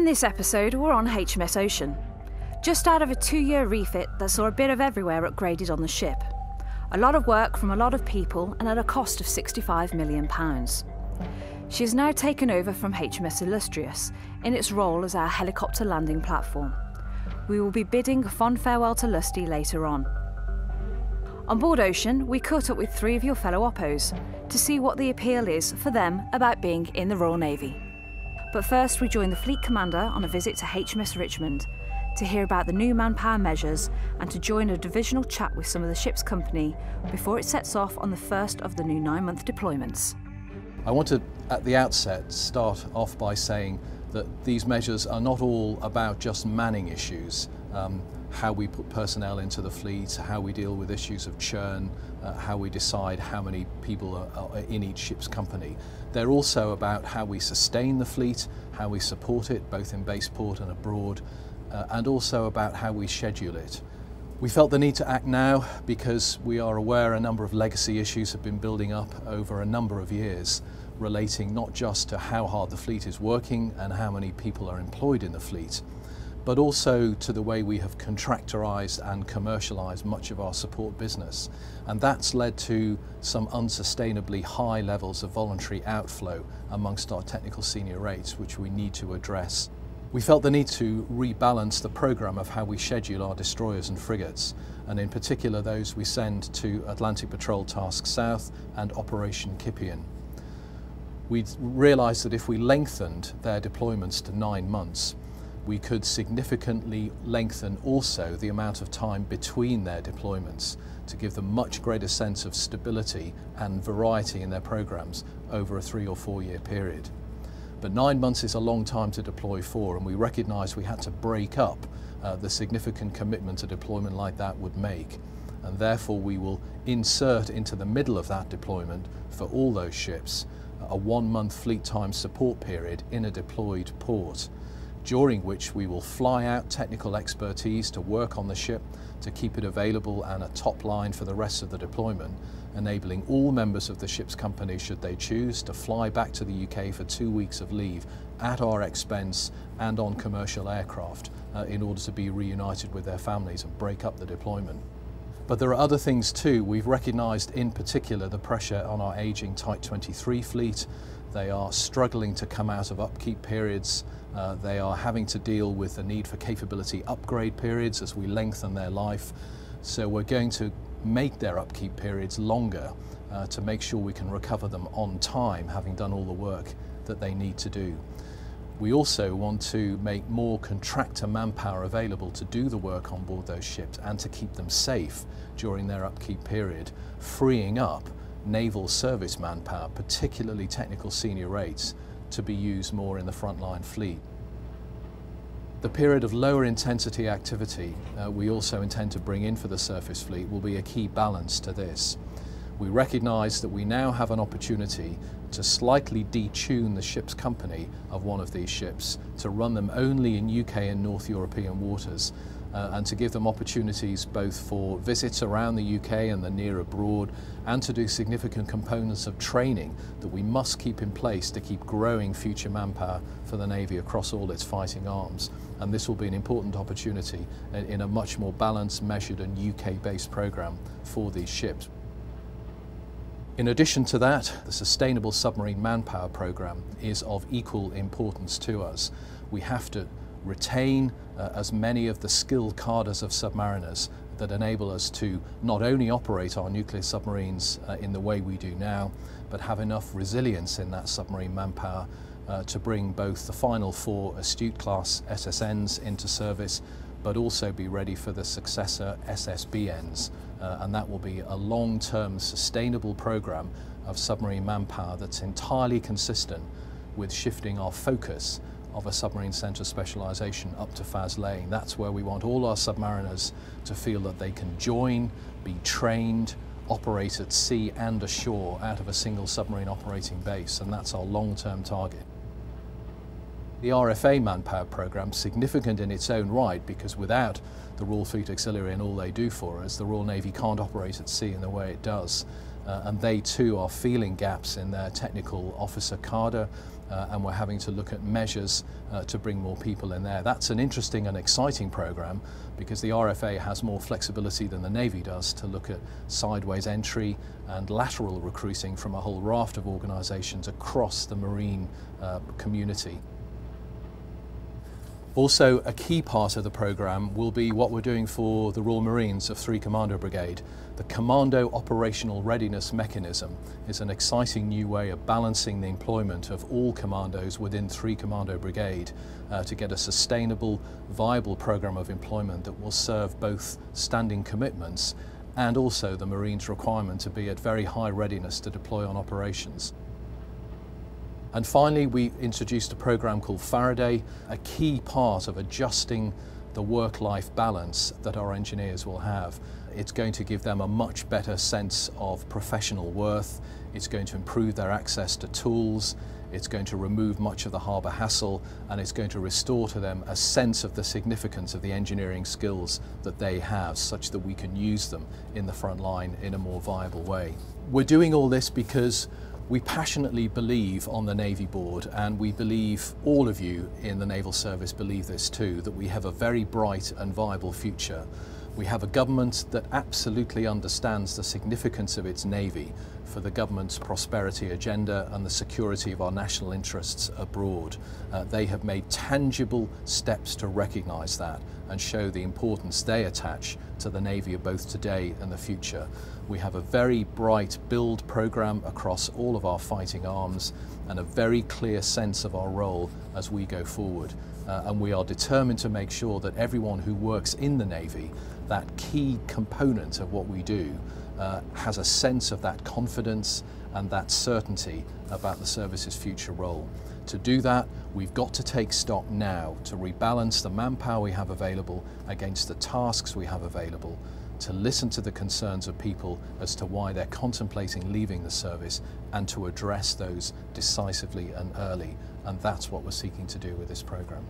this episode, we're on HMS Ocean, just out of a 2-year refit that saw a bit of everywhere upgraded on the ship. A lot of work from a lot of people and at a cost of £65 million. She has now taken over from HMS Illustrious in its role as our helicopter landing platform. We will be bidding a fond farewell to Lusty later on. On board Ocean, we caught up with 3 of your fellow Oppos to see what the appeal is for them about being in the Royal Navy. But first, we join the Fleet Commander on a visit to HMS Richmond to hear about the new manpower measures and to join a divisional chat with some of the ship's company before it sets off on the first of the new 9-month deployments. I want to, at the outset, start off by saying that these measures are not all about just manning issues, how we put personnel into the fleet, how we deal with issues of churn, how we decide how many people are in each ship's company. They're also about how we sustain the fleet, how we support it, both in base port and abroad, and also about how we schedule it. We felt the need to act now because we are aware a number of legacy issues have been building up over a number of years, relating not just to how hard the fleet is working and how many people are employed in the fleet, but also to the way we have contractorised and commercialised much of our support business. And that's led to some unsustainably high levels of voluntary outflow amongst our technical senior rates, which we need to address. We felt the need to rebalance the programme of how we schedule our destroyers and frigates, and in particular those we send to Atlantic Patrol Task South and Operation Kipian. We realised that if we lengthened their deployments to 9 months, we could significantly lengthen also the amount of time between their deployments to give them much greater sense of stability and variety in their programmes over a 3 or 4 year period. But 9 months is a long time to deploy for, and we recognised we had to break up the significant commitment a deployment like that would make. And therefore we will insert into the middle of that deployment for all those ships a 1-month fleet time support period in a deployed port, during which we will fly out technical expertise to work on the ship, to keep it available and a top line for the rest of the deployment, enabling all members of the ship's company, should they choose, to fly back to the UK for 2 weeks of leave at our expense and on commercial aircraft in order to be reunited with their families and break up the deployment. But there are other things too. We've recognised in particular the pressure on our ageing Type 23 fleet. They are struggling to come out of upkeep periods. They are having to deal with the need for capability upgrade periods as we lengthen their life. So we're going to make their upkeep periods longer to make sure we can recover them on time, having done all the work that they need to do. We also want to make more contractor manpower available to do the work on board those ships and to keep them safe during their upkeep period, freeing up naval service manpower, particularly technical senior rates, to be used more in the frontline fleet. The period of lower intensity activity we also intend to bring in for the surface fleet will be a key balance to this. We recognise that we now have an opportunity to slightly detune the ship's company of one of these ships, to run them only in UK and North European waters, and to give them opportunities both for visits around the UK and the near abroad, and to do significant components of training that we must keep in place to keep growing future manpower for the Navy across all its fighting arms. And this will be an important opportunity in a much more balanced, measured and UK-based programme for these ships. In addition to that, the Sustainable Submarine Manpower Programme is of equal importance to us. We have to retain as many of the skilled cadres of submariners that enable us to not only operate our nuclear submarines in the way we do now, but have enough resilience in that submarine manpower to bring both the final 4 Astute-class SSNs into service, but also be ready for the successor SSBNs. And that will be a long-term sustainable programme of submarine manpower that's entirely consistent with shifting our focus of a submarine centre specialisation up to FAS laying. That's where we want all our submariners to feel that they can join, be trained, operate at sea and ashore out of a single submarine operating base, and that's our long-term target. The RFA manpower programme is significant in its own right, because without the Royal Fleet Auxiliary and all they do for us, the Royal Navy can't operate at sea in the way it does. and they too are feeling gaps in their technical officer cadre, and we're having to look at measures to bring more people in there. That's an interesting and exciting program because the RFA has more flexibility than the Navy does to look at sideways entry and lateral recruiting from a whole raft of organisations across the marine community. Also, a key part of the programme will be what we're doing for the Royal Marines of 3 Commando Brigade. The Commando Operational Readiness Mechanism is an exciting new way of balancing the employment of all commandos within 3 Commando Brigade to get a sustainable, viable programme of employment that will serve both standing commitments and also the Marines' requirement to be at very high readiness to deploy on operations. And finally, we introduced a program called Faraday, a key part of adjusting the work-life balance that our engineers will have. It's going to give them a much better sense of professional worth. It's going to improve their access to tools. It's going to remove much of the harbour hassle, and it's going to restore to them a sense of the significance of the engineering skills that they have, such that we can use them in the front line in a more viable way. We're doing all this because we passionately believe on the Navy Board, and we believe all of you in the Naval Service believe this too, that we have a very bright and viable future. We have a government that absolutely understands the significance of its Navy for the government's prosperity agenda and the security of our national interests abroad. They have made tangible steps to recognise that and show the importance they attach to the Navy of both today and the future. We have a very bright build programme across all of our fighting arms and a very clear sense of our role as we go forward. And we are determined to make sure that everyone who works in the Navy, that key component of what we do, has a sense of that confidence and that certainty about the service's future role. To do that, we've got to take stock now to rebalance the manpower we have available against the tasks we have available, to listen to the concerns of people as to why they're contemplating leaving the service, and to address those decisively and early. And that's what we're seeking to do with this programme.